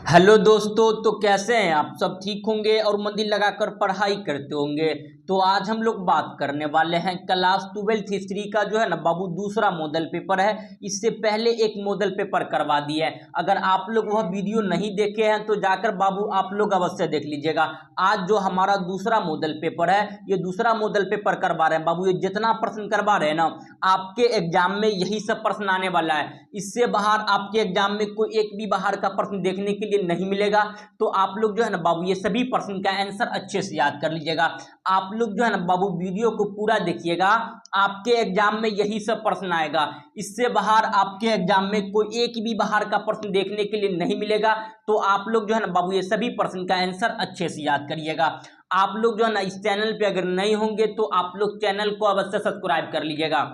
Hello दोस्तों, तो कैसे हैं आप सब? ठीक होंगे और मंदिर लगाकर पढ़ाई करते होंगे। तो आज हम लोग बात करने वाले हैं क्लास 12th हिस्ट्री का जो है ना बाबू दूसरा मॉडल पेपर है। इससे पहले एक मॉडल पेपर करवा दिया है। अगर आप लोग वह वीडियो नहीं देखे हैं तो जाकर बाबू आप लोग अवश्य देख लीजिएगा। आज जो हमारा दूसरा मॉडल पेपर है, ये दूसरा मॉडल पेपर करवा रहे हैं बाबू। ये जितना प्रश्न करवा रहे हैं ना, आपके एग्जाम में यही सब प्रश्न आने वाला है। इससे बाहर आपके एग्जाम में कोई एक भी बाहर का प्रश्न देखने के लिए नहीं मिलेगा। तो आप लोग जो है ना बाबू ये सभी प्रश्न का आंसर अच्छे से याद कर लीजिएगा। आप लोग जो है ना बाबू वीडियो को पूरा देखिएगा, आपके एग्जाम में यही सब प्रश्न आएगा। इससे बाहर आपके एग्जाम में कोई एक भी बाहर का प्रश्न देखने के लिए नहीं मिलेगा। तो आप लोग जो है ना बाबू ये सभी प्रश्न का आंसर अच्छे से याद करिएगा। आप लोग जो है ना इस चैनल पे अगर नहीं होंगे तो आप लोग चैनल को अवश्य सब्सक्राइब कर लीजिएगा।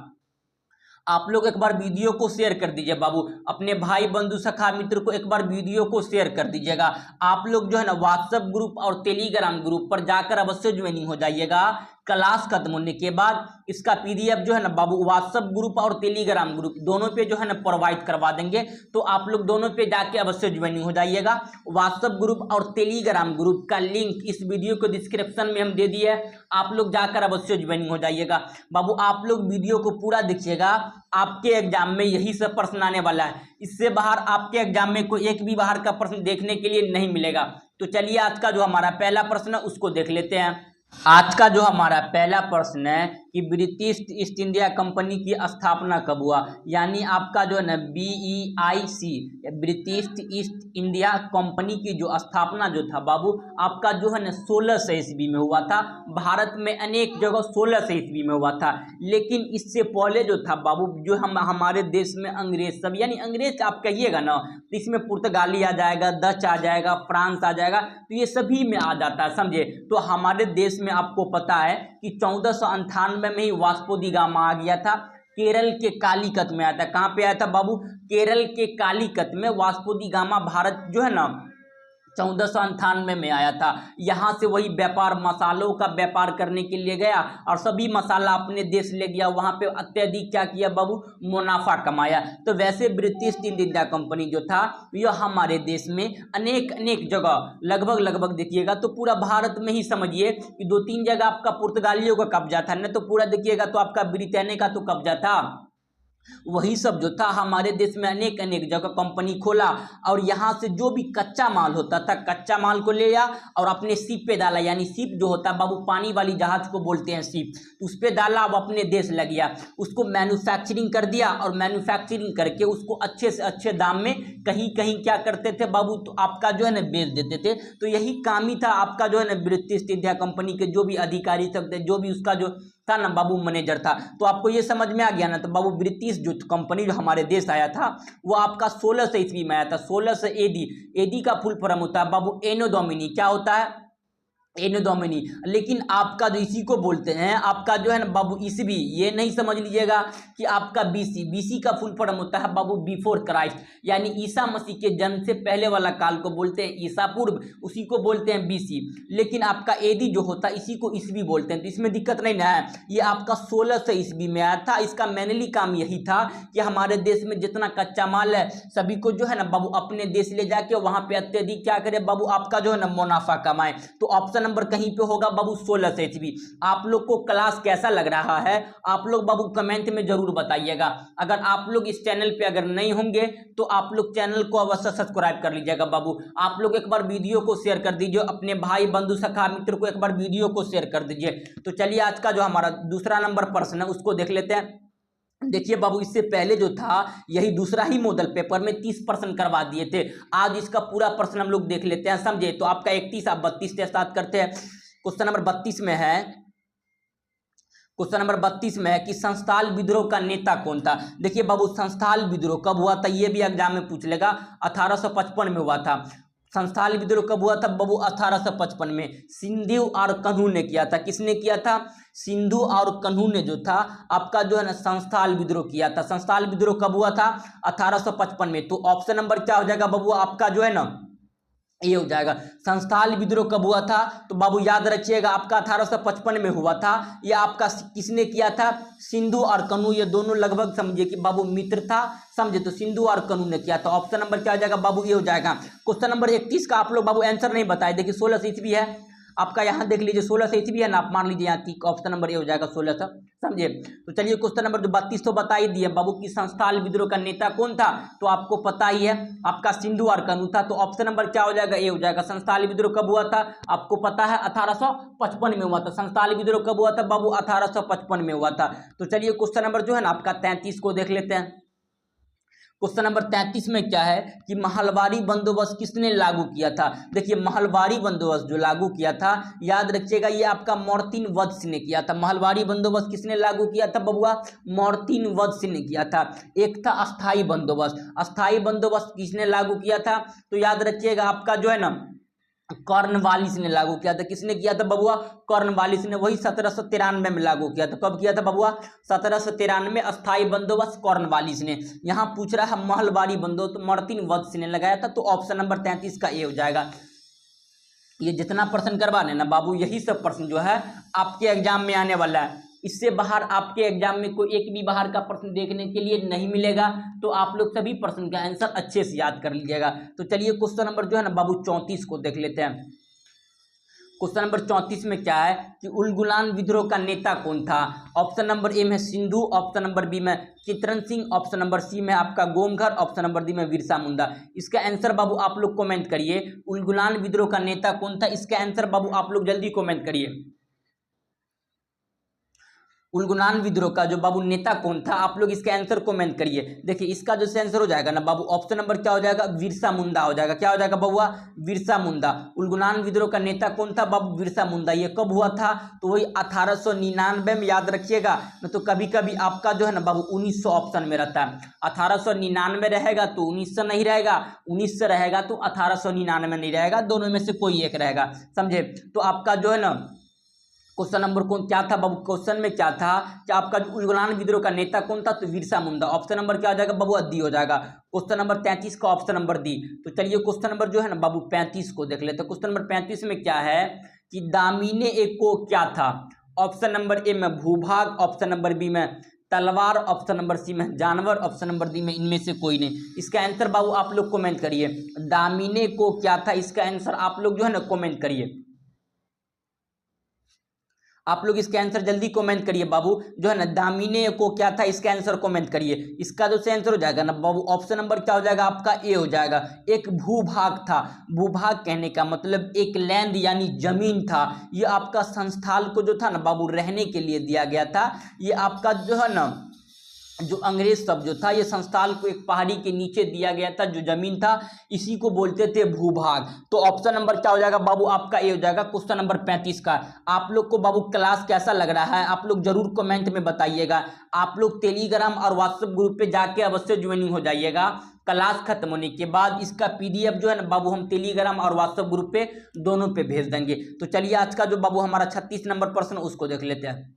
आप लोग एक बार वीडियो को शेयर कर दीजिए बाबू, अपने भाई बंधु सखा मित्र को एक बार वीडियो को शेयर कर दीजिएगा। आप लोग जो है ना व्हाट्सएप ग्रुप और टेलीग्राम ग्रुप पर जाकर अवश्य ज्वाइनिंग हो जाइएगा। क्लास खत्म होने के बाद इसका पीडीएफ जो है ना बाबू व्हाट्सएप ग्रुप और टेलीग्राम ग्रुप दोनों पे जो है ना प्रोवाइड करवा देंगे। तो आप लोग दोनों पे जाके अवश्य ज्वाइनिंग हो जाइएगा। व्हाट्सएप ग्रुप और टेलीग्राम ग्रुप का लिंक इस वीडियो को डिस्क्रिप्शन में हम दे दिए है, आप लोग जाकर अवश्य ज्वाइनिंग हो जाइएगा। बाबू आप लोग वीडियो को पूरा देखिएगा, आपके एग्जाम में यही सब प्रश्न आने वाला है। इससे बाहर आपके एग्जाम में कोई एक भी बाहर का प्रश्न देखने के लिए नहीं मिलेगा। तो चलिए आज का जो हमारा पहला प्रश्न है उसको देख लेते हैं। आज का जो हमारा पहला प्रश्न है कि ब्रिटिश ईस्ट इंडिया कंपनी की स्थापना कब हुआ। यानी आपका जो है ना BEIC British east India company की जो स्थापना जो था बाबू आपका जो है ना 1600 ईस्वी में हुआ था। भारत में अनेक जगह 1600 ईस्वी में हुआ था। लेकिन इससे पहले जो था बाबू जो हमारे देश में अंग्रेज सब, यानी अंग्रेज आप कहिएगा ना तो इसमें पुर्तगाली आ जाएगा, डच आ जाएगा, फ्रांस आ जाएगा, तो ये सभी में आ जाता है, समझे। तो हमारे देश में आपको पता है कि 1498 में ही वास्को दी गामा आ गया था। केरल के कालीकत में आया था। कहाँ पे आया था बाबू? केरल के कालीकत में वास्को दी गामा भारत जो है ना 1498 में आया था। यहाँ से वही व्यापार, मसालों का व्यापार करने के लिए गया और सभी मसाला अपने देश ले गया। वहाँ पे अत्यधिक क्या किया बाबू? मुनाफा कमाया। तो वैसे ब्रिटिश ईस्ट इंडिया कंपनी जो था यह हमारे देश में अनेक अनेक जगह लगभग देखिएगा तो पूरा भारत में ही समझिए कि 2-3 जगह आपका पुर्तगालियों का कब्जा था, न तो पूरा देखिएगा तो आपका ब्रिटेन का तो कब्जा था। वही सब जो था हमारे देश में अनेक अनेक जगह कंपनी खोला और यहाँ से जो भी कच्चा माल होता था कच्चा माल को ले आ और अपने शिप पे डाला। यानी शिप जो होता है बाबू पानी वाली जहाज को बोलते हैं शिप, उस पर डाला, अब अपने देश लग गया, उसको मैन्युफैक्चरिंग कर दिया और मैन्युफैक्चरिंग करके उसको अच्छे से अच्छे दाम में कहीं कहीं क्या करते थे बाबू तो आपका जो है ना बेच देते थे। तो यही काम ही था आपका जो है ना ब्रिटिश ईस्ट इंडिया कंपनी के जो भी अधिकारी सब थे, जो भी उसका जो था ना बाबू मैनेजर था। तो आपको ये समझ में आ गया ना। तो बाबू ब्रिटिश जो कंपनी जो हमारे देश आया था वो आपका 1600 ईस्वी में आया था। 1600 एडी का फुल फॉर्म होता है बाबू एनो डोमिनी। क्या होता है? एनो डोमिनी। लेकिन आपका जो इसी को बोलते हैं आपका जो है ना बाबू ईस्वी, ये नहीं समझ लीजिएगा कि आपका बीसी का फुल फॉर्म होता है बाबू बिफोर क्राइस्ट। यानी ईसा मसीह के जन्म से पहले वाला काल को बोलते हैं ईसा पूर्व, उसी को बोलते हैं बीसी। लेकिन आपका एडी जो होता है इसी को ईस्वी बोलते हैं। तो इसमें दिक्कत नहीं ना है। ये आपका 1600 ईस्वी में आया था। इसका मेनली काम यही था कि हमारे देश में जितना कच्चा माल है सभी को जो है ना बाबू अपने देश ले जाके वहां पे अत्यधिक क्या करे बाबू आपका जो है ना मुनाफा कमाए। तो ऑप्शन नंबर कहीं पे होगा बाबू 1600 ईस्वी। आप लोग को क्लास कैसा लग रहा है आप लोग बाबू कमेंट में जरूर बताइएगा। अगर आप लोग इस चैनल पे अगर नहीं होंगे तो आप लोग चैनल को अवश्य सब्सक्राइब कर लीजिएगा बाबू। आप लोग एक बार वीडियो को शेयर कर दीजिए, अपने भाई बंधु सखा मित्र को एक बार वीडियो को शेयर कर दीजिए। तो चलिए आज का जो हमारा दूसरा नंबर प्रश्न है उसको देख लेते हैं। देखिए बाबू इससे पहले जो था यही दूसरा ही मॉडल पेपर में 30 प्रश्न करवा दिए थे। आज इसका पूरा प्रश्न हम लोग देख लेते हैं, समझे। तो आपका 31 आप 32 से स्टार्ट करते हैं। क्वेश्चन नंबर 32 में है, क्वेश्चन नंबर 32 में है कि संस्थाल विद्रोह का नेता कौन था। देखिए बाबू संस्थाल विद्रोह कब हुआ था ये भी एग्जाम में पूछ लेगा। 1855 में हुआ था। संस्थाल विद्रोह कब हुआ था बाबू? 1855 में। सिंधु और कन्हू ने किया था। किसने किया था? सिंधु और कन्हू ने जो था आपका जो है ना संस्थाल विद्रोह किया था। संस्थाल विद्रोह कब हुआ था? 1855 में। तो ऑप्शन नंबर क्या हो जाएगा बाबू आपका जो है ना ये हो जाएगा। संस्थाल विद्रोह कब हुआ था? तो बाबू याद रखिएगा आपका 1855 में हुआ था। ये आपका किसने किया था? सिंधु और कनू, ये दोनों लगभग समझिए कि बाबू मित्र था, समझे, तो सिंधु और कनू ने किया था। ऑप्शन नंबर क्या हो जाएगा बाबू? ये हो जाएगा। क्वेश्चन नंबर 31 का आप लोग बाबू आंसर नहीं बताए, देखिए 1600 ईस्वी है आपका, यहाँ देख लीजिए 1600 ईस्वी है ना, आप मान लीजिए यहाँ ऑप्शन नंबर ये हो जाएगा 1600, समझे। तो चलिए क्वेश्चन नंबर जो 32 तो बता ही दिए बाबू की संस्थाल विद्रोह का नेता कौन था, तो आपको पता ही है आपका सिंधु और कनू था। तो ऑप्शन नंबर क्या हो जाएगा? ये हो जाएगा। संस्थाल विद्रोह कब हुआ था? आपको पता है 1855 में हुआ था। संस्थाल विद्रोह कब हुआ था बाबू? 1855 में हुआ था। तो चलिए क्वेश्चन नंबर जो है ना आपका 33 को देख लेते हैं। क्वेश्चन नंबर 33 में क्या है कि महलवारी बंदोबस्त किसने लागू किया था? देखिए महलवारी बंदोबस्त जो लागू किया था, याद रखिएगा ये आपका मोर्तीन वत्स ने किया था। महलवारी बंदोबस्त किसने लागू किया था बबुआ? मोर्तीन वत्स ने किया था। एक था अस्थाई बंदोबस्त, अस्थाई बंदोबस्त किसने लागू किया था? तो याद रखिएगा आपका जो है ना कॉर्नवालिस ने लागू किया था। किसने किया था बबुआ? कॉर्नवालिस ने, वही 1793 में लागू किया था। कब किया था बबुआ? 1793 अस्थाई बंदोबस्त कॉर्नवालिस ने। यहाँ पूछ रहा है महलवारी बंदोबस्त मार्टिन वत्स ने लगाया था। तो ऑप्शन नंबर 33 का ए हो जाएगा। ये जितना प्रश्न करवाने ना बाबू, यही सब प्रश्न जो है आपके एग्जाम में आने वाला है। इससे बाहर आपके एग्जाम में कोई एक भी बाहर का प्रश्न देखने के लिए नहीं मिलेगा। तो आप लोग सभी प्रश्न का आंसर अच्छे से याद कर लीजिएगा। तो चलिए क्वेश्चन नंबर जो है ना बाबू 34 को देख लेते हैं। क्वेश्चन नंबर 34 में क्या है कि उलगुलान विद्रोह का नेता कौन था? ऑप्शन नंबर ए में सिंधु, ऑप्शन नंबर बी में चित्रन सिंह, ऑप्शन नंबर सी में आपका गोमघर, ऑप्शन नंबर डी में बिरसा मुंडा। इसका आंसर बाबू आप लोग कमेंट करिए। उलगुलान विद्रोह का नेता कौन था? इसका आंसर बाबू आप लोग जल्दी कमेंट करिए। उलगुलान विद्रोह का जो बाबू नेता कौन था, आप लोग इसका आंसर कमेंट करिए। देखिए इसका जो आंसर हो जाएगा ना बाबू, ऑप्शन नंबर क्या हो जाएगा? बिरसा मुंडा हो जाएगा। क्या हो जाएगा बबुआ? बिरसा मुंडा। उलगुलान विद्रोह का नेता कौन था बाबू? बिरसा मुंडा। ये कब हुआ था? तो वही 1899 में, याद रखिएगा। न तो कभी कभी आपका जो है ना बाबू 1900 ऑप्शन में रहता है। 1899 रहेगा तो 1900 नहीं रहेगा, 1900 रहेगा तो 1899 नहीं रहेगा, दोनों में से कोई एक रहेगा, समझे। तो आपका जो है ना क्वेश्चन नंबर कौन क्या था बाबू? क्वेश्चन में क्या था कि आपका उलगुलान विद्रोह का नेता कौन था? तो बिरसा मुंडा। ऑप्शन नंबर क्या हो जाएगा बाबू? डी हो जाएगा। क्वेश्चन नंबर 33 का ऑप्शन नंबर डी। तो चलिए क्वेश्चन नंबर जो है ना बाबू 35 को देख लेते हैं। क्वेश्चन नंबर 35 में क्या है कि दामिने एको क्या था? ऑप्शन नंबर ए में भूभाग, ऑप्शन नंबर बी में तलवार, ऑप्शन नंबर सी में जानवर, ऑप्शन नंबर डी में इनमें से कोई नहीं। इसका आंसर बाबू आप लोग कमेंट करिए। दामिने को क्या था? इसका आंसर आप लोग जो है ना कमेंट करिए। आप लोग इसका आंसर जल्दी कमेंट करिए बाबू। जो है ना दामिने को क्या था, इसका आंसर कमेंट करिए। इसका जो आंसर हो जाएगा ना बाबू, ऑप्शन नंबर क्या हो जाएगा आपका? ए हो जाएगा। एक भूभाग था। भूभाग कहने का मतलब एक लैंड यानी जमीन था। ये आपका संस्थाल को जो था ना बाबू रहने के लिए दिया गया था। ये आपका जो है ना जो अंग्रेज सब जो था, ये संस्थान को एक पहाड़ी के नीचे दिया गया था, जो जमीन था इसी को बोलते थे भूभाग। तो ऑप्शन नंबर क्या हो जाएगा बाबू? आपका ये हो जाएगा क्वेश्चन नंबर 35 का। आप लोग को बाबू क्लास कैसा लग रहा है आप लोग जरूर कमेंट में बताइएगा। आप लोग टेलीग्राम और व्हाट्सएप ग्रुप पे जाके अवश्य ज्वाइनिंग हो जाइएगा। क्लास खत्म होने के बाद इसका पीडीएफ जो है ना बाबू हम टेलीग्राम और व्हाट्सएप ग्रुप पे दोनों पे भेज देंगे। तो चलिए आज का जो बाबू हमारा 36 नंबर प्रश्न उसको देख लेते हैं।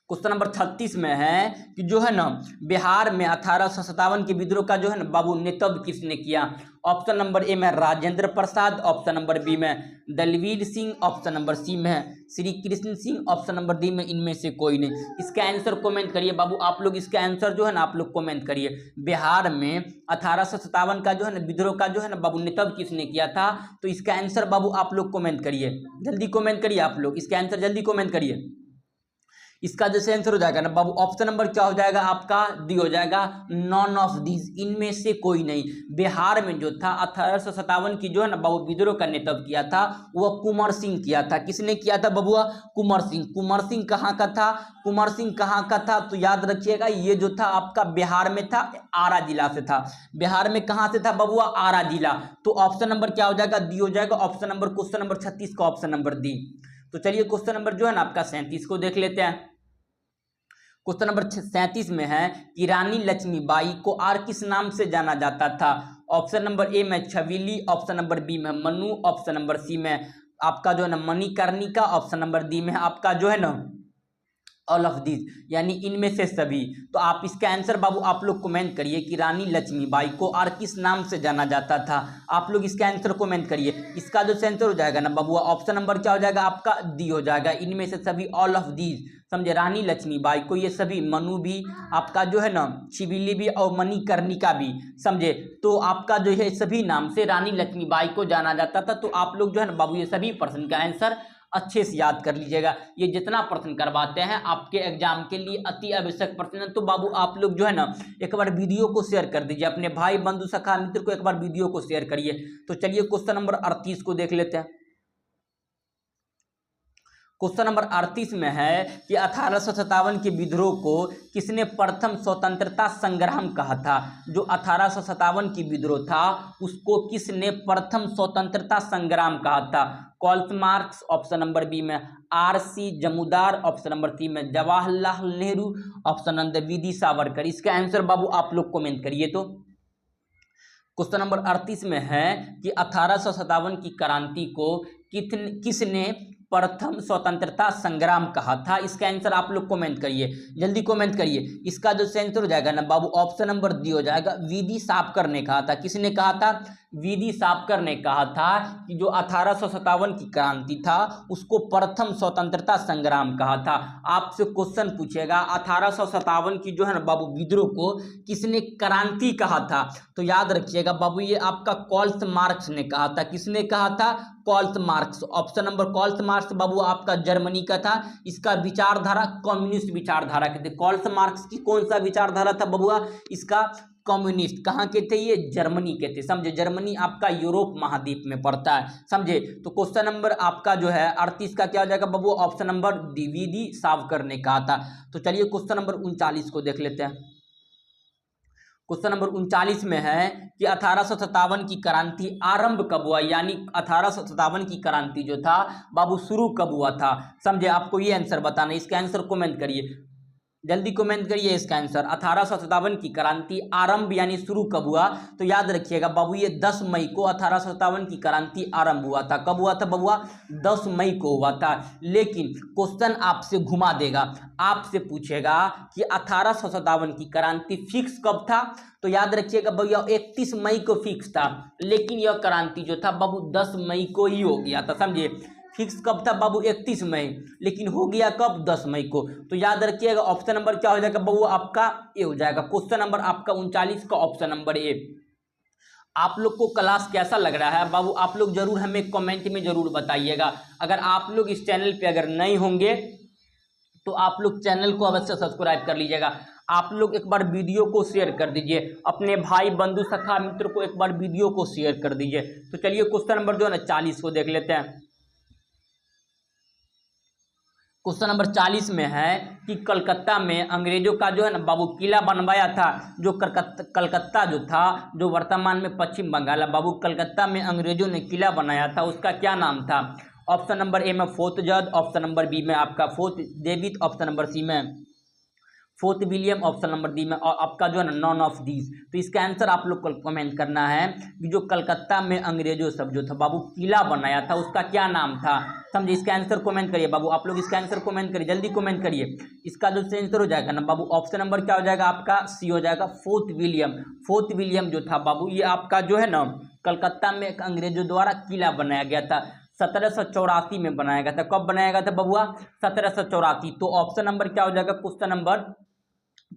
क्वेश्चन नंबर 36 में है कि जो है ना बिहार में 1857 के विद्रोह का जो है ना बाबू नेतृत्व किसने किया? ऑप्शन नंबर ए में Rajendra Prasad, option number B में Dalvir Singh, option number C में Shri Krishna Singh, option number D में इनमें से कोई नहीं। इसका आंसर कमेंट करिए बाबू। आप लोग इसका आंसर जो है ना आप लोग कमेंट करिए। बिहार में 1857 का जो है ना विद्रोह का जो है ना बाबू नेतृत्व किसने किया था? तो इसका आंसर बाबू आप लोग कमेंट करिए, जल्दी कमेंट करिए। आप लोग इसका आंसर जल्दी कमेंट करिए। इसका जैसे आंसर हो जाएगा ना बाबू, ऑप्शन नंबर क्या हो जाएगा आपका? डी हो जाएगा। नॉन ऑफ दिस, इनमें से कोई नहीं। बिहार में जो था 1857 की जो है ना बाबू विद्रोह का नेतृत्व किया था वह कुंवर सिंह किया था। किसने किया था बबुआ? कुंवर सिंह। कुंवर सिंह कहाँ का था? कुंवर सिंह कहाँ का था? तो याद रखिएगा ये जो था आपका बिहार में था, आरा जिला से था। बिहार में कहाँ से था बबुआ? आरा जिला। तो ऑप्शन नंबर क्या हो जाएगा? डी हो जाएगा। ऑप्शन नंबर क्वेश्चन नंबर 36 का ऑप्शन नंबर डी। तो चलिए क्वेश्चन नंबर जो है ना आपका 37 को देख लेते हैं। क्वेश्चन नंबर 37 में है कि रानी लक्ष्मीबाई को और किस नाम से जाना जाता था? ऑप्शन नंबर ए में छबीली, ऑप्शन नंबर बी में मनु, ऑप्शन नंबर सी में आपका जो है ना मणिकर्णिका, ऑप्शन नंबर डी में आपका जो है ना ऑल ऑफ दीज, यानी इनमें से सभी। तो आप इसका आंसर बाबू आप लोग कमेंट करिए कि रानी लक्ष्मीबाई को और किस नाम से जाना जाता था। आप लोग इसका आंसर कमेंट करिए। इसका जो आंसर हो जाएगा ना बाबू, ऑप्शन नंबर क्या हो जाएगा आपका, डी हो जाएगा। इनमें से सभी, ऑल ऑफ दीज, समझे। रानी लक्ष्मीबाई को ये सभी, मनु भी आपका जो है ना, छिबिली भी और मणिकर्णिका भी, समझे। तो आपका जो है सभी नाम से रानी लक्ष्मीबाई को जाना जाता था। तो आप लोग जो है ना बाबू ये सभी प्रश्न का आंसर अच्छे से याद कर लीजिएगा। ये जितना प्रश्न करवाते हैं आपके एग्जाम के लिए अति आवश्यक प्रश्न है। तो बाबू आप लोग जो है ना एक बार वीडियो को शेयर कर दीजिए, अपने भाई बंधु सखा मित्र को एक बार वीडियो को शेयर करिए। तो चलिए क्वेश्चन नंबर 38 को देख लेते हैं। क्वेश्चन नंबर 38 में है कि 1857 के विद्रोह को किसने प्रथम स्वतंत्रता संग्राम कहा था। जो 1857 की विद्रोह था उसको किसने प्रथम स्वतंत्रता संग्राम कहा था। Karl Marx option number B में, आर.सी. जमूदार ऑप्शन नंबर सी में, Jawaharlal Nehru option number V D. Savarkar. इसका आंसर बाबू आप लोग कमेंट करिए। तो क्वेश्चन नंबर 38 में है कि 1857 की क्रांति को किसने प्रथम स्वतंत्रता संग्राम कहा था। इसका आंसर आप लोग कमेंट करिए, जल्दी कमेंट करिए। इसका जो आंसर हो जाएगा ना बाबू, ऑप्शन नंबर डी हो जाएगा। वी.डी. सावरकर ने कहा था। किसने कहा था, वी.डी. सावरकर ने कहा था कि जो 1857 की क्रांति था उसको प्रथम स्वतंत्रता संग्राम कहा था। आपसे क्वेश्चन पूछेगा 1857 की जो है ना बाबू विद्रोह को किसने क्रांति कहा था, तो याद रखिएगा बाबू ये आपका कार्ल मार्क्स ने कहा था। किसने कहा था, Karl Marx. Option number Karl Marx बाबू आपका जर्मनी का था। इसका विचारधारा कम्युनिस्ट विचारधारा के थे। कार्ल मार्क्स की कौन सा विचारधारा था बबुआ, इसका कम्युनिस्ट। कहाँ के थे ये, जर्मनी के थे, समझे। जर्मनी आपका यूरोप महाद्वीप में पड़ता है, समझे। तो क्वेश्चन नंबर आपका जो है 38 का क्या हो जाएगा बाबू, option number D, V D. Savarkar ने कहा था। तो चलिए क्वेश्चन नंबर 39 को देख लेते हैं। क्वेश्चन नंबर 39 में है कि 1857 की क्रांति आरंभ कब हुआ, यानी 1857 की क्रांति जो था बाबू शुरू कब हुआ था, समझे। आपको ये आंसर बताना है। इसका आंसर कमेंट करिए, जल्दी कमेंट करिए इसका आंसर। 1857 की क्रांति आरंभ यानी शुरू कब हुआ, तो याद रखिएगा बाबू ये 10 मई को 1857 की क्रांति आरंभ हुआ था। कब हुआ था बबुआ, 10 मई को हुआ था। लेकिन क्वेश्चन आपसे घुमा देगा, आपसे पूछेगा कि 1857 की क्रांति फिक्स कब था, तो याद रखिएगा भैया 31 मई को फिक्स था। लेकिन यह क्रांति जो था बाबू 10 मई को ही हो गया था, समझिए। फिक्स कब था बाबू 31 मई, लेकिन हो गया कब, 10 मई को। तो याद रखिएगा ऑप्शन नंबर क्या हो जाएगा बाबू आपका ए हो जाएगा। क्वेश्चन नंबर आपका 39 का ऑप्शन नंबर ए। आप लोग को क्लास कैसा लग रहा है बाबू, आप लोग जरूर हमें कमेंट में जरूर बताइएगा। अगर आप लोग इस चैनल पे अगर नए होंगे तो आप लोग चैनल को अवश्य सब्सक्राइब कर लीजिएगा। आप लोग एक बार वीडियो को शेयर कर दीजिए, अपने भाई बंधु सखा मित्र को एक बार वीडियो को शेयर कर दीजिए। तो चलिए क्वेश्चन नंबर जो है ना 40 को देख लेते हैं। क्वेश्चन नंबर 40 में है कि कलकत्ता में अंग्रेजों का जो है ना बाबू किला बनवाया था। जो कलकत्ता जो था, जो वर्तमान में पश्चिम बंगाल है बाबू, कलकत्ता में अंग्रेजों ने किला बनाया था, उसका क्या नाम था। ऑप्शन नंबर ए में fort George, option number B में आपका fort David, option number C में fort William, option number D में और आपका जो है ना नॉन ऑफ दीज। तो इसका आंसर आप लोग को कमेंट करना है कि जो कलकत्ता में अंग्रेजों सब जो था बाबू किला बनाया था उसका क्या नाम था, समझिए। इसका आंसर कमेंट करिए बाबू, आप लोग इसका आंसर कमेंट करिए, जल्दी कमेंट करिए। इसका जो आंसर हो जाएगा ना बाबू, ऑप्शन नंबर क्या हो जाएगा आपका सी हो जाएगा, फोर्ट विलियम। फोर्ट विलियम जो था बाबू ये आपका जो है ना कलकत्ता में एक अंग्रेजों द्वारा किला बनाया गया था। 1784 में बनाया गया था। कब बनाया गया था बबुआ, 1784। तो ऑप्शन नंबर क्या हो जाएगा, क्वेश्चन नंबर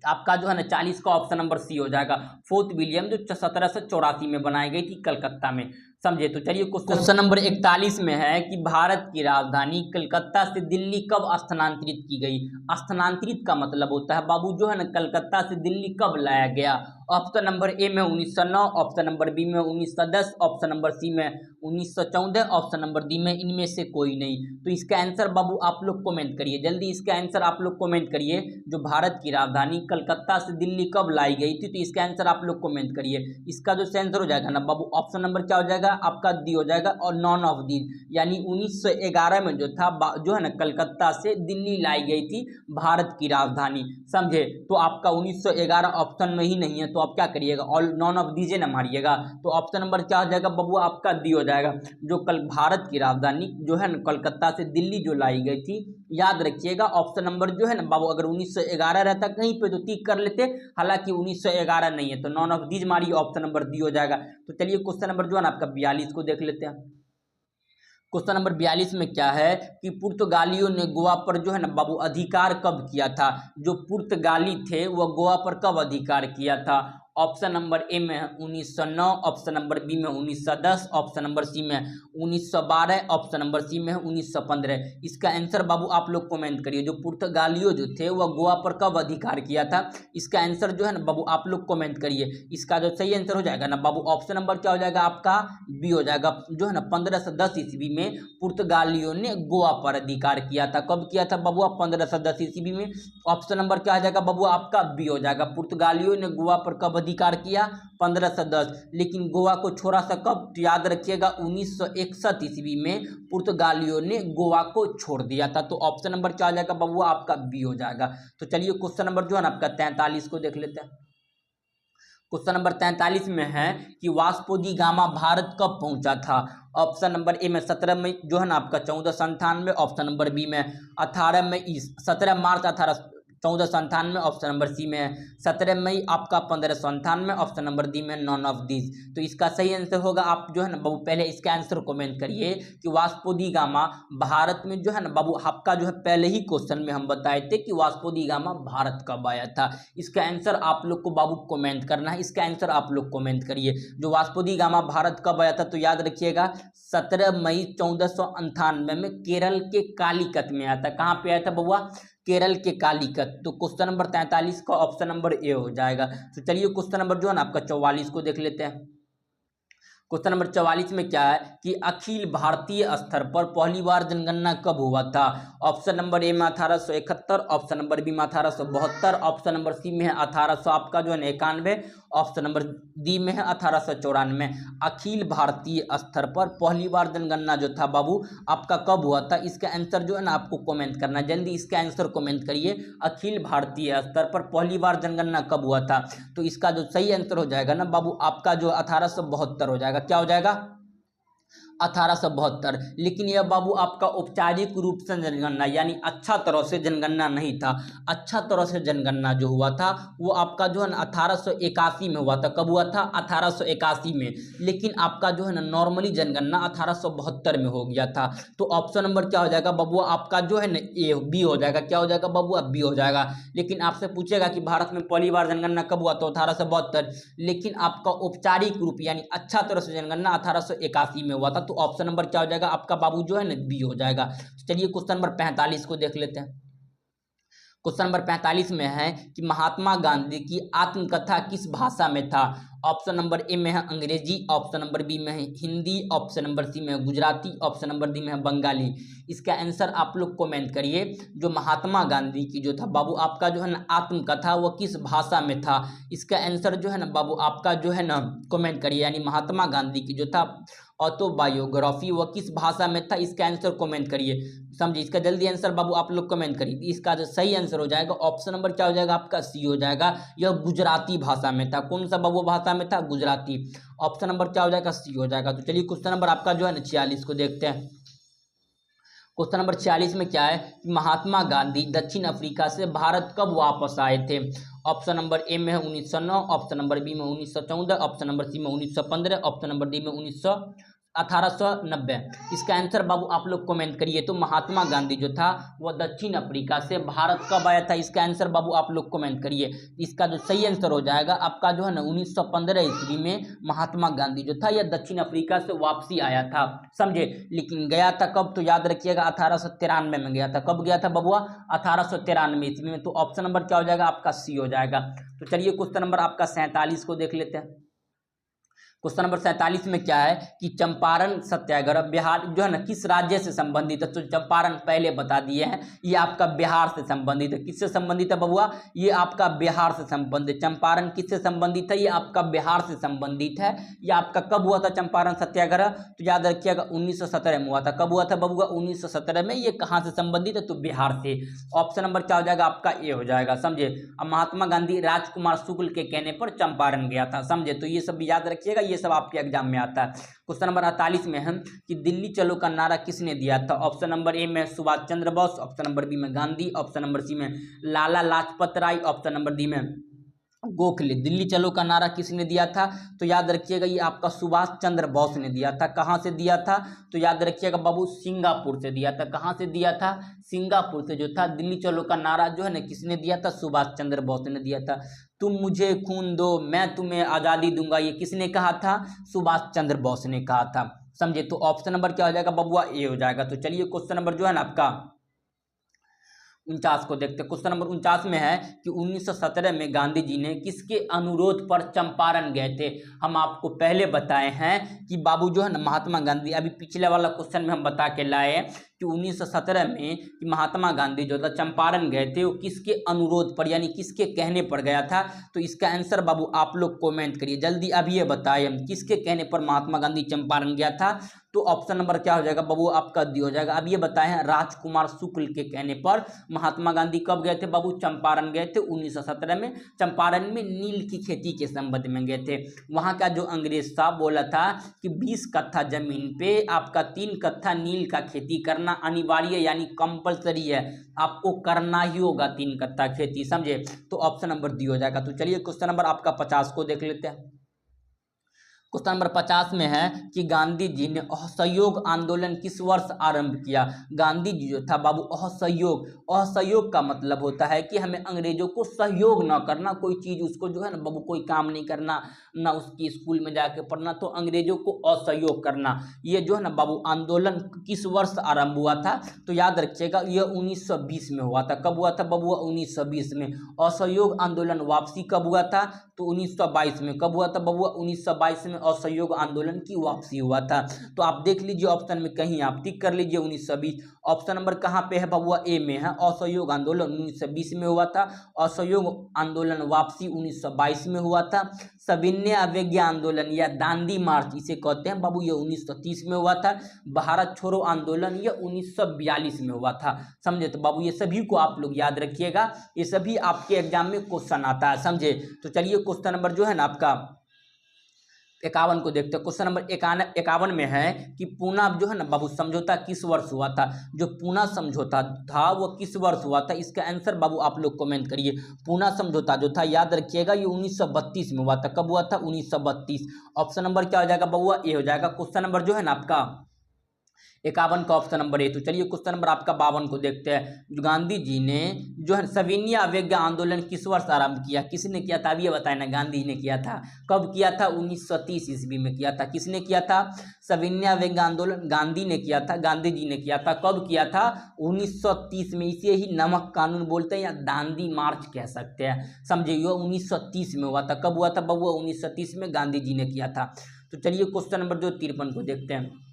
आपका जो है ना 40 का ऑप्शन नंबर सी हो जाएगा, फोर्ट विलियम, जो 1784 में बनाई गई थी कलकत्ता में, समझे। तो चलिए क्वेश्चन नंबर 41 में है कि भारत की राजधानी कलकत्ता से दिल्ली कब स्थानांतरित की गई। स्थानांतरित का मतलब होता है बाबू जो है ना कलकत्ता से दिल्ली कब लाया गया। ऑप्शन नंबर ए में 1909, ऑप्शन नंबर बी में 1910, ऑप्शन नंबर सी में 1914, ऑप्शन नंबर डी में इनमें से कोई नहीं। तो इसका आंसर बाबू आप लोग कमेंट करिए, जल्दी इसका आंसर आप लोग कमेंट करिए। जो भारत की राजधानी कलकत्ता से दिल्ली कब लाई गई थी, तो इसका आंसर आप लोग कमेंट करिए। इसका जो आंसर हो जाएगा ना बाबू, ऑप्शन नंबर क्या हो जाएगा आपका डी हो जाएगा और नॉन ऑफ दीज, यानी 1911 में जो था जो है ना कलकत्ता से दिल्ली लाई गई थी भारत की राजधानी, समझे। तो आपका 1911 ऑप्शन में ही नहीं है, तो आप क्या करिएगा, ऑल नॉन ऑफ दीजिए ना मारिएगा। तो ऑप्शन नंबर क्या हो जाएगा बबुआ आपका डी हो जाएगा। जो कल भारत की राजधानी जो है ना कलकत्ता से दिल्ली जो लाई गई थी याद रखिएगा ऑप्शन नंबर जो है ना बाबू अगर 1911 रहता कहीं पे तो टिक कर लेते, हालांकि 1911 नहीं है, तो नॉन ऑफ दीज मारिए, ऑप्शन नंबर डी हो जाएगा। तो चलिए क्वेश्चन नंबर जो है ना आपका 42 को देख लेते हैं। क्वेश्चन नंबर 42 में क्या है कि पुर्तगालियों ने गोवा पर जो है ना बाबू अधिकार कब किया था? जो पुर्तगाली थे वह गोवा पर कब अधिकार किया था? ऑप्शन नंबर ए में 1909, ऑप्शन नंबर बी में 1910, ऑप्शन नंबर सी में 1912, ऑप्शन नंबर सी में 1915। इसका आंसर बाबू आप लोग कमेंट करिए। जो पुर्तगालियों जो थे वह गोवा पर कब अधिकार किया था, इसका आंसर जो है ना बाबू आप लोग कमेंट करिए। इसका जो सही आंसर हो जाएगा ना बाबू ऑप्शन नंबर क्या हो जाएगा आपका बी हो जाएगा। जो है ना 1510 ईस्वी में पुर्तगालियों ने गोवा पर अधिकार किया था। कब किया था बाबू? 1510 ईस्वी में। ऑप्शन नंबर क्या आ जाएगा बाबू आपका बी हो जाएगा। पुर्तगालियों ने गोवा पर कब अधिकार किया? 1510। लेकिन गोवा को छोड़ा सा कब? तो याद रखिएगा 1961 ईस्वी में पुर्तगालियों ने गोवा को छोड़ दिया था। तो ऑप्शन नंबर क्या आ जाएगा बाबू आपका बी हो जाएगा। तो चलिए क्वेश्चन नंबर जो है ना आपका 43 को देख लेते हैं। क्वेश्चन नंबर 43 में है कि वास्को डी गामा भारत कब पहुंचा था? ऑप्शन नंबर ए में 17 मई जो है ना आपका 1497, ऑप्शन नंबर बी में 17 मार्च 1497, ऑप्शन नंबर सी में 17 मई आपका 1597, ऑप्शन नंबर डी में नॉन ऑफ दिस। तो इसका सही आंसर होगा, आप जो है ना बाबू पहले इसका आंसर कमेंट करिए कि वास्को डी गामा भारत में जो है ना बाबू आपका जो है पहले ही क्वेश्चन में हम बताए थे कि वास्को डी गामा भारत कब आया था। इसका आंसर आप लोग को बाबू कमेंट करना है। इसका आंसर आप लोग कमेंट करिए। जो वास्को डी गामा भारत कब आया था तो याद रखिएगा 17 मई 1498 में केरल के कालीकत में आया था। कहाँ पे आया था बउआ? केरल के कालीकत। तो क्वेश्चन नंबर 43 का ऑप्शन नंबर ए हो जाएगा। तो चलिए क्वेश्चन नंबर जो है ना आपका 44 को देख लेते हैं। क्वेश्चन नंबर 44 में क्या है कि अखिल भारतीय स्तर पर पहली बार जनगणना कब हुआ था? ऑप्शन नंबर ए में 1871, ऑप्शन नंबर बी में 1872, ऑप्शन नंबर सी में है 1800 आपका जो है 91, ऑप्शन नंबर डी में है 1894। अखिल भारतीय स्तर पर पहली बार जनगणना जो था बाबू आपका कब हुआ था? इसका आंसर जो है ना आपको कमेंट करना है। जल्दी इसका आंसर कमेंट करिए। अखिल भारतीय स्तर पर पहली बार जनगणना कब हुआ था? तो इसका जो सही आंसर हो जाएगा ना बाबू आपका जो 1872 हो जाएगा। क्या हो जाएगा? 1872। लेकिन यह बाबू आपका औपचारिक रूप से जनगणना यानी अच्छा तरह से जनगणना नहीं था। अच्छा तरह से जनगणना जो हुआ था वो आपका जो है ना 1881 में हुआ था। कब हुआ था? 1881 में। लेकिन आपका जो है ना नॉर्मली जनगणना 1872 में हो गया था। तो ऑप्शन नंबर क्या हो जाएगा बाबू आपका जो है ना ए बी हो जाएगा। क्या हो जाएगा बाबू? बी हो जाएगा। लेकिन आपसे पूछेगा कि भारत में पहली बार जनगणना कब हुआ? तो 1872। लेकिन आपका औपचारिक रूप यानी अच्छा तरह से जनगणना 1881 में हुआ था। तो ऑप्शन नंबर क्या हो जाएगा आपका बाबू जो है ना बी हो जाएगा। चलिए क्वेश्चन नंबर 45 को देख लेते हैं। क्वेश्चन नंबर 45 में है कि महात्मा गांधी की आत्मकथा किस भाषा में था? ऑप्शन नंबर ए में है अंग्रेजी, ऑप्शन नंबर बी में है हिंदी, ऑप्शन नंबर सी में है गुजराती, ऑप्शन नंबर डी में है बंगाली। इसका आंसर आप लोग कमेंट करिए। जो महात्मा गांधी की जो था बाबू आपका जो है ना आत्मकथा वो किस भाषा में था? इसका आंसर जो है ना बाबू आपका जो है ना कमेंट करिए। यानी महात्मा गांधी की जो था ऑटोबायोग्राफी वह किस भाषा में था? इसका आंसर कमेंट करिए। समझिए इसका जल्दी आंसर बाबू आप लोग कमेंट करिए। इसका जो सही आंसर हो जाएगा ऑप्शन नंबर क्या हो जाएगा आपका सी हो जाएगा। यह गुजराती भाषा में था। कौन सा बाबू भाषा में था? गुजराती। ऑप्शन नंबर क्या हो जाएगा? सी हो जाएगा। तो चलिए क्वेश्चन नंबर आपका जो है ना 46 को देखते हैं। क्वेश्चन नंबर 46 में क्या है कि महात्मा गांधी दक्षिण अफ्रीका से भारत कब वापस आए थे? ऑप्शन नंबर ए में है 1909, ऑप्शन नंबर बी में 1914, ऑप्शन नंबर सी में 1915, ऑप्शन नंबर डी में 1890। इसका आंसर बाबू आप लोग कमेंट करिए। तो महात्मा गांधी जो था वह दक्षिण अफ्रीका से भारत कब आया था? इसका आंसर बाबू आप लोग कमेंट करिए। इसका जो सही आंसर हो जाएगा आपका जो है ना 1915 ईस्वी में महात्मा गांधी जो था यह दक्षिण अफ्रीका से वापसी आया था। समझे? लेकिन गया था कब? तो याद रखिएगा 1893 में गया था। कब गया था बबुआ? 1893 ईस्वी में। तो ऑप्शन नंबर क्या हो जाएगा आपका सी हो जाएगा। तो चलिए क्वेश्चन नंबर आपका 47 को देख लेते हैं। क्वेश्चन नंबर 47 में क्या है कि चंपारण सत्याग्रह बिहार जो है ना किस राज्य से संबंधित है? तो चंपारण पहले बता दिए हैं, ये आपका बिहार से संबंधित है। किससे संबंधित है बबुआ? ये आपका बिहार से संबंधित। चंपारण किससे संबंधित है? ये आपका बिहार से संबंधित है। ये आपका कब हुआ था चंपारण सत्याग्रह? तो याद रखिएगा 1917 में हुआ था। कब हुआ था बबुआ? 1917 में। ये कहाँ से संबंधित है? तो बिहार से। ऑप्शन नंबर क्या हो जाएगा आपका? ए हो जाएगा। समझे? अब महात्मा गांधी राजकुमार शुक्ल के कहने पर चंपारण गया था। समझे? तो ये सब याद रखिएगा। ये ये सब आपके एग्जाम में आता है। क्वेश्चन नंबर 48 में है कि दिल्ली चलो का नारा किसने दिया था। ऑप्शन नंबर ए में Subhash Chandra Bose, option number B में गांधी, ऑप्शन नंबर सी में Lala Lajpat Rai, option number D में गोखले। दिल्ली चलो का नारा किसने दिया था, तो याद रखिएगा ये आपका सुभाष चंद्र बोस ने दिया था। कहाँ से दिया था, तो याद रखिएगा बाबू सिंगापुर से दिया था। कहाँ से दिया था, सिंगापुर से जो था दिल्ली चलो का नारा जो है ना किसने दिया था, सुभाष चंद्र बोस ने दिया था। तुम मुझे खून दो मैं तुम्हें आज़ादी दूंगा, ये किसने कहा था, सुभाष चंद्र बोस ने कहा था। समझे, तो ऑप्शन नंबर क्या हो जाएगा बबुआ, ए हो जाएगा। तो चलिए क्वेश्चन नंबर जो है ना आपका 49 को देखते हैं। क्वेश्चन नंबर 49 में है कि 1917 में गांधी जी ने किसके अनुरोध पर चंपारण गए थे। हम आपको पहले बताए हैं कि बाबू जो है ना महात्मा गांधी, अभी पिछले वाला क्वेश्चन में हम बता के लाए कि 1917 में कि महात्मा गांधी जो था चंपारण गए थे, वो किसके अनुरोध पर यानी किसके कहने पर गया था। तो इसका आंसर बाबू आप लोग कमेंट करिए जल्दी, अभी ये बताइए हम किसके कहने पर महात्मा गांधी चंपारण गया था। तो ऑप्शन नंबर क्या हो जाएगा बाबू आपका डी हो जाएगा। अब ये बताए हैं राजकुमार शुक्ल के कहने पर महात्मा गांधी कब गए थे बाबू, चंपारण गए थे 1917 में। चंपारण में नील की खेती के संबंध में गए थे। वहां का जो अंग्रेज था बोला था कि 20 कट्ठा जमीन पे आपका 3 कट्ठा नील का खेती करना अनिवार्य यानी कंपलसरी है, आपको करना ही होगा 3 कट्ठा खेती। समझे, तो ऑप्शन नंबर डी हो जाएगा। तो चलिए क्वेश्चन नंबर आपका 50 को देख लेते हैं। क्वेश्चन नंबर 50 में है कि गांधी जी ने असहयोग आंदोलन किस वर्ष आरंभ किया। गांधी जी जो था बाबू असहयोग, असहयोग का मतलब होता है कि हमें अंग्रेजों को सहयोग ना करना, कोई चीज उसको जो है ना बाबू कोई काम नहीं करना, ना उसकी स्कूल में जाके पढ़ना, तो अंग्रेजों को असहयोग करना। ये जो है ना बाबू आंदोलन किस वर्ष आरंभ हुआ था, तो याद रखिएगा ये 1920 में हुआ था। कब हुआ था बाबू, 1920 में। असहयोग आंदोलन वापसी कब हुआ था, तो 1922 में। कब हुआ था बबुआ, 1922 में असहयोग आंदोलन की वापसी हुआ था। तो आप देख लीजिए ऑप्शन में कहीं आप टिक कर लीजिए 1920। ऑप्शन नंबर कहाँ पे है बबुआ, ए में है। असहयोग आंदोलन 1920 में हुआ था, असहयोग आंदोलन वापसी 1922 में हुआ था। सविनय अवज्ञा आंदोलन या दांडी मार्च इसे कहते हैं बाबू, ये 1930 में हुआ था। भारत छोड़ो आंदोलन ये 1942 में हुआ था। समझे, तो बाबू ये सभी को आप लोग याद रखिएगा, ये सभी आपके एग्जाम में क्वेश्चन आता है। समझे, तो चलिए क्वेश्चन नंबर जो है ना आपका 51 को देखते हैं। क्वेश्चन नंबर 51 में है कि पूना जो है ना बाबू समझौता किस वर्ष हुआ था। जो पूना समझौता था वो किस वर्ष हुआ था, इसका आंसर बाबू आप लोग कमेंट करिए। पूना समझौता जो था याद रखिएगा ये 1932 में हुआ था। कब हुआ था, 1932। ऑप्शन नंबर क्या हो जाएगा बबुआ, ए हो जाएगा। क्वेश्चन नंबर जो है ना आपका 51 का ऑप्शन नंबर ए। तो चलिए क्वेश्चन नंबर आपका 52 को देखते हैं। गांधी जी ने जो है सविनय अवज्ञा आंदोलन किस वर्ष आरंभ किया, किसने किया था, अब ये बताए ना। गांधी जी ने किया था। कब किया था, 1930 ईस्वी में किया था। किसने किया था, सविनय अवज्ञा आंदोलन गांधी ने किया था, गांधी जी ने किया था। कब किया था, 1930 में। इसे ही नमक कानून बोलते हैं या दांडी मार्च कह सकते हैं। समझे, ये 1930 में हुआ था। कब हुआ था बबुआ, 1930 में गांधी जी ने किया था। तो चलिए क्वेश्चन नंबर जो 53 को देखते हैं।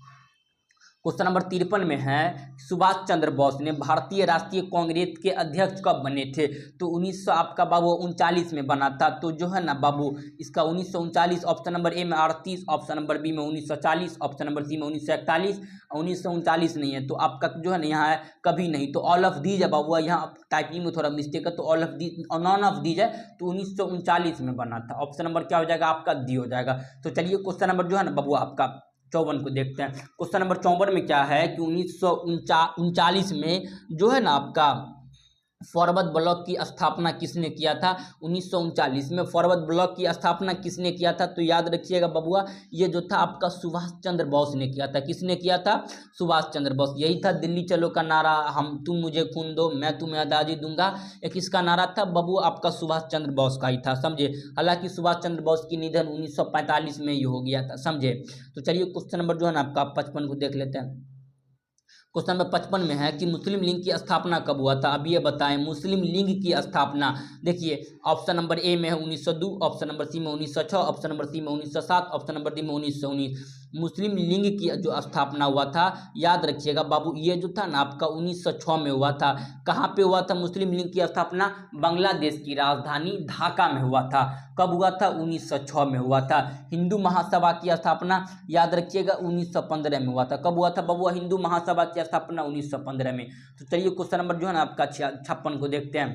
क्वेश्चन नंबर 53 में है सुभाष चंद्र बोस ने भारतीय राष्ट्रीय कांग्रेस के अध्यक्ष कब बने थे। तो 1900 आपका बाबू 39 में बना था। तो जो है ना बाबू इसका 1939। ऑप्शन नंबर ए में 38, ऑप्शन नंबर बी में 1940, ऑप्शन नंबर सी में 1941। 1939 नहीं है तो आपका जो है ना यहाँ है कभी नहीं। तो ऑल ऑफ दीज है बाबू, यहाँ टाइपिंग में थोड़ा मिस्टेक है, तो all of these none of these है। तो 1939 में बना था। ऑप्शन नंबर क्या हो जाएगा आपका, डी हो जाएगा। तो चलिए क्वेश्चन नंबर जो है ना बाबू आपका 54 को देखते हैं। क्वेश्चन नंबर 54 में क्या है कि 1939 में जो है ना आपका फॉरवर्ड ब्लॉक की स्थापना किसने किया था। 1939 में फॉरवर्ड ब्लॉक की स्थापना किसने किया था, तो याद रखिएगा बबुआ ये जो था आपका सुभाष चंद्र बोस ने किया था। किसने किया था, सुभाष चंद्र बोस। यही था दिल्ली चलो का नारा, हम तुम मुझे खून दो मैं तुम्हें आज़ादी दूंगा, एक किसका नारा था बबुआ, आपका सुभाष चंद्र बोस का ही था। समझे, हालांकि सुभाष चंद्र बोस की निधन 1945 में ही हो गया था। समझे, तो चलिए क्वेश्चन नंबर जो है ना आपका 55 को देख लेते हैं। क्वेश्चन नंबर 55 में है कि मुस्लिम लीग की स्थापना कब हुआ था। अब ये बताएं मुस्लिम लीग की स्थापना। देखिए ऑप्शन नंबर ए में है 1902, ऑप्शन नंबर सी में 1906, ऑप्शन नंबर सी में 1907, ऑप्शन नंबर डी में 1919। मुस्लिम लीग की जो स्थापना हुआ था याद रखिएगा बाबू ये जो था ना आपका 1906 में हुआ था। कहाँ पे हुआ था मुस्लिम लीग की स्थापना, बांग्लादेश की राजधानी ढाका में हुआ था। कब हुआ था, 1906 में हुआ था। हिंदू महासभा की स्थापना याद रखिएगा 1915 में हुआ था। कब हुआ था बबुआ, हिंदू महासभा की स्थापना 1915 में। तो चलिए क्वेश्चन नंबर जो है ना आपका 56 को देखते हैं।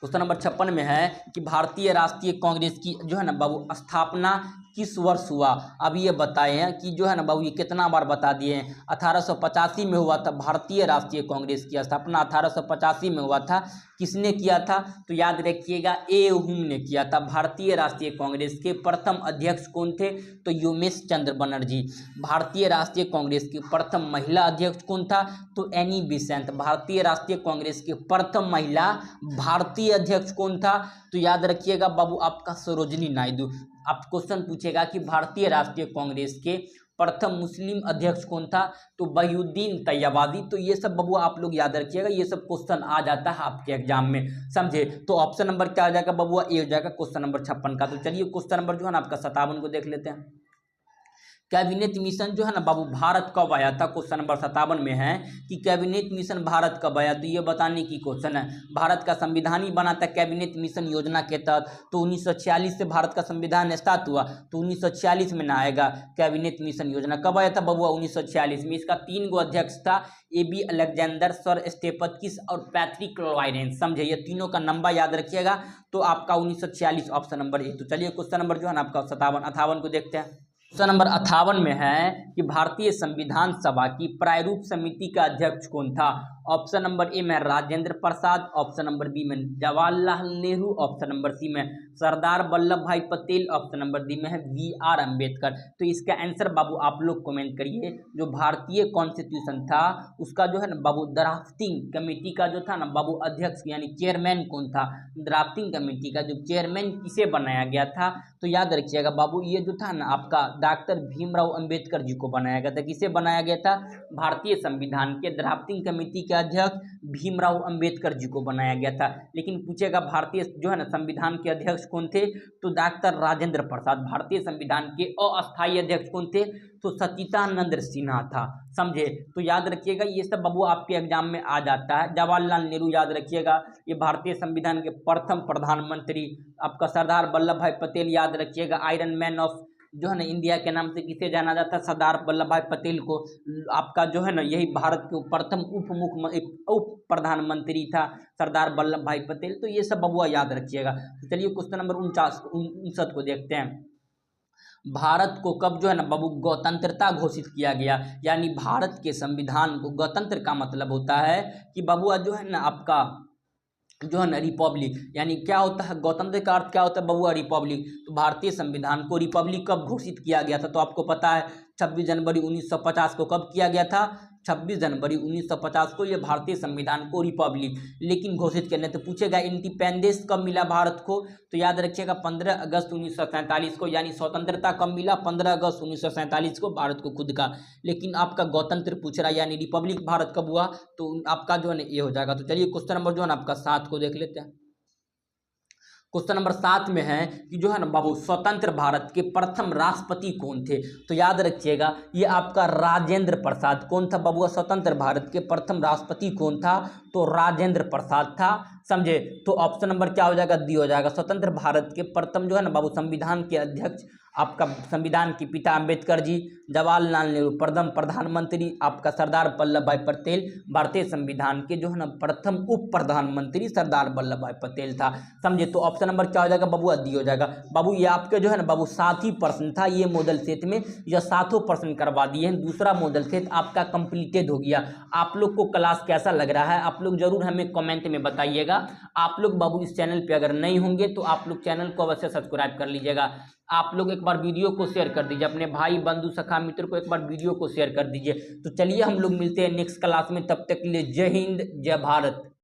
क्वेश्चन नंबर 56 में है कि भारतीय राष्ट्रीय कांग्रेस की जो है ना बाबू स्थापना किस वर्ष हुआ? अब ये बताए हैं कि जो है ना बाबू ये कितना बार बता दिए हैं। 1885 में हुआ था भारतीय राष्ट्रीय कांग्रेस की स्थापना 1885 में हुआ था। किसने किया था? तो याद रखिएगा ए हुम ने किया था। भारतीय राष्ट्रीय कांग्रेस के प्रथम अध्यक्ष कौन थे? तो योमेश चंद्र बनर्जी। भारतीय राष्ट्रीय कांग्रेस की प्रथम महिला अध्यक्ष कौन था? तो एनी बेसेंट। भारतीय राष्ट्रीय कांग्रेस के प्रथम महिला भारतीय अध्यक्ष कौन था? तो याद रखिएगा बाबू आपका सरोजिनी नायडू। आप क्वेश्चन पूछेगा कि भारतीय राष्ट्रीय कांग्रेस के प्रथम मुस्लिम अध्यक्ष कौन था? तो बयूद्दीन तैयबादी। तो ये सब बाबू आप लोग याद रखिएगा, ये सब क्वेश्चन आ जाता है आपके एग्जाम में, समझे। तो ऑप्शन नंबर क्या हो जाएगा बाबू? ए हो जाएगा क्वेश्चन नंबर 56 का। तो चलिए क्वेश्चन नंबर जो है ना आपका 57 को देख लेते हैं। कैबिनेट मिशन जो है ना बाबू भारत कब आया था? क्वेश्चन नंबर 57 में है कि कैबिनेट मिशन भारत कब आया, तो ये बताने की क्वेश्चन है। भारत का संविधान ही बना था कैबिनेट मिशन योजना के तहत। तो 1946 से भारत का संविधान स्टार्ट हुआ, तो 1946 में ना आएगा। कैबिनेट मिशन योजना कब आया था बबुआ? 1946 में। इसका 3 गो अध्यक्ष था, AB अलेक्जेंडर, सर स्टेफकिस और पैट्रिक लॉरेंस, समझे। ये तीनों का नंबर याद रखिएगा। तो आपका 1946 ऑप्शन नंबर ए। तो चलिए क्वेश्चन नंबर जो है ना आपका 58 को देखते हैं। क्वेश्चन नंबर 58 में है कि भारतीय संविधान सभा की प्रारूप समिति का अध्यक्ष कौन था? ऑप्शन नंबर ए में Rajendra Prasad, option number B में Jawaharlal Nehru, option number C में सरदार वल्लभ भाई पटेल, ऑप्शन नंबर डी में है BR अम्बेडकर। तो इसका आंसर बाबू आप लोग कमेंट करिए। जो भारतीय कॉन्स्टिट्यूशन था उसका जो है ना बाबू ड्राफ्टिंग कमेटी का जो था ना बाबू अध्यक्ष यानी चेयरमैन कौन था? ड्राफ्टिंग कमेटी का जो चेयरमैन किसे बनाया गया था? तो याद रखिएगा बाबू ये जो था ना आपका डॉक्टर भीमराव अंबेडकर जी को बनाया गया था। किसे बनाया गया था? भारतीय संविधान के ड्राफ्टिंग कमेटी के अध्यक्ष भीमराव अंबेडकर जी को बनाया गया था। लेकिन पूछेगा भारतीय जो है ना संविधान के अध्यक्ष कौन थे? तो डॉक्टर राजेंद्र प्रसाद। भारतीय संविधान के अस्थायी अध्यक्ष कौन थे? तो सच्चिदानंद सिन्हा था, समझे। तो याद रखिएगा ये सब बाबू आपके एग्जाम में आ जाता है। जवाहरलाल नेहरू याद रखिएगा, ये भारतीय संविधान के प्रथम प्रधानमंत्री। आपका सरदार वल्लभ भाई पटेल याद रखिएगा, आयरन मैन ऑफ जो है ना इंडिया के नाम से किसे जाना जाता है? सरदार वल्लभ भाई पटेल को। आपका जो है ना यही भारत के प्रथम उप प्रधानमंत्री था सरदार वल्लभ भाई पटेल। तो ये सब बबुआ याद रखिएगा। तो चलिए क्वेश्चन नंबर 59 को देखते हैं। भारत को कब जो है ना बाबू गणतंत्रता घोषित किया गया? यानी भारत के संविधान को, गणतंत्र का मतलब होता है कि बबुआ जो है ना आपका जो है ना रिपब्लिक, यानी क्या होता है गणतंत्र का अर्थ क्या होता है बबुआ? रिपब्लिक। तो भारतीय संविधान को रिपब्लिक कब घोषित किया गया था? तो आपको पता है 26 जनवरी 1950 को कब किया गया था? 26 जनवरी 1950 को ये भारतीय संविधान को रिपब्लिक लेकिन घोषित करने। तो पूछेगा इंडिपेंडेंस कब मिला भारत को? तो याद रखिएगा 15 अगस्त 1947 को, यानी स्वतंत्रता कब मिला? 15 अगस्त 1947 को भारत को खुद का। लेकिन आपका गणतंत्र पूछ रहा है यानी रिपब्लिक भारत कब हुआ? तो आपका जो है ना ये हो जाएगा। तो चलिए क्वेश्चन नंबर जो है ना आपका 7 को देख लेते हैं। क्वेश्चन नंबर 7 में है कि जो है ना बाबू स्वतंत्र भारत के प्रथम राष्ट्रपति कौन थे? तो याद रखिएगा ये आपका राजेंद्र प्रसाद। कौन था बबुआ? स्वतंत्र भारत के प्रथम राष्ट्रपति कौन था? तो राजेंद्र प्रसाद था, समझे। तो ऑप्शन नंबर क्या हो जाएगा? डी हो जाएगा। स्वतंत्र भारत के प्रथम जो है ना बाबू संविधान के अध्यक्ष आपका संविधान के पिता अम्बेडकर जी, जवाहरलाल नेहरू प्रथम प्रधानमंत्री, आपका सरदार वल्लभ भाई पटेल, भारतीय संविधान के जो है ना प्रथम उप प्रधानमंत्री सरदार वल्लभ भाई पटेल था, समझे। तो ऑप्शन नंबर क्या हो जाएगा बाबू? डी हो जाएगा। बाबू ये आपके जो है ना बाबू 7 ही प्रश्न था ये मॉडल सेट में, यह 7 प्रश्न करवा दिए हैं। दूसरा मॉडल सेट आपका कंप्लीटेड हो गया। आप लोग को क्लास कैसा लग रहा है आप लोग जरूर हमें कमेंट में बताइएगा। आप लोग बाबू इस चैनल पे अगर नहीं होंगे तो आप लोग चैनल को अवश्य सब्सक्राइब कर लीजिएगा। आप लोग एक बार वीडियो को शेयर कर दीजिए, अपने भाई बंधु सखा मित्र को एक बार वीडियो को शेयर कर दीजिए। तो चलिए हम लोग मिलते हैं नेक्स्ट क्लास में, तब तक के लिए जय हिंद जय भारत।